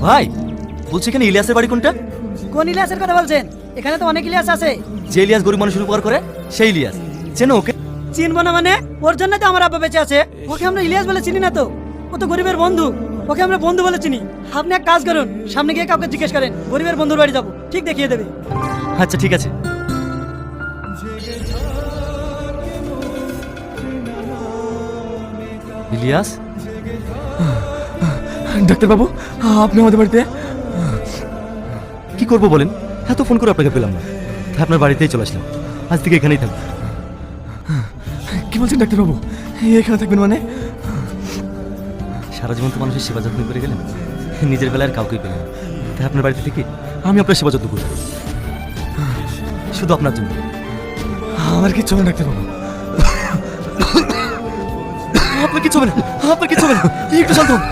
ভাই বলছি এখানে ইলিয়াসের বাড়ি কোনটা? কোন ইলিয়াসের কথা বলছেন? এখানে তো অনেক ইলিয়াস আছে। যে ইলিয়াস গরিব মানুষের উপকার করে সেই ইলিয়াস। চেনো ওকে? চিনবো না মানে? ওর জন্য তো আমার আব্বা বেঁচে আছে। ওকে আমরা ইলিয়াস বলে চিনি না তো। ও তো গরিবের বন্ধু। ওকে আমরা বন্ধু বলে চিনি। আপনি এক কাজ করুন, সামনে গিয়ে কাউকে জিজ্ঞেস করেন, গরিবের বন্ধুর বাড়ি যাবো, ঠিক দেখিয়ে দেবে। আচ্ছা ঠিক আছে। ইলিয়াস, ডাক্তারবাবু, আপনি আমাদের বাড়িতে? কি করবো বলেন? এত ফোন করে আপনাকে পেলাম না, তাই আপনার বাড়িতেই চলে আসলাম। আজ থেকে এখানেই থাকবো। কি বলছেন ডাক্তারবাবু, এখানে থাকবেন মানে? সারা জীবন তো মানুষের সেবা যত্ন করে গেলেন, নিজের বেলায় আর কাউকেই পেলেন না। তাই আপনার বাড়িতে থেকে আমি আপনার সেবা যত্ন করবো, শুধু আপনার জন্য। আমার কিচ্ছু হবে না ডাক্তারবাবু। আপনার কিচ্ছু হবে না, আপনার কিচ্ছু হবে না, একটু শান্ত হন।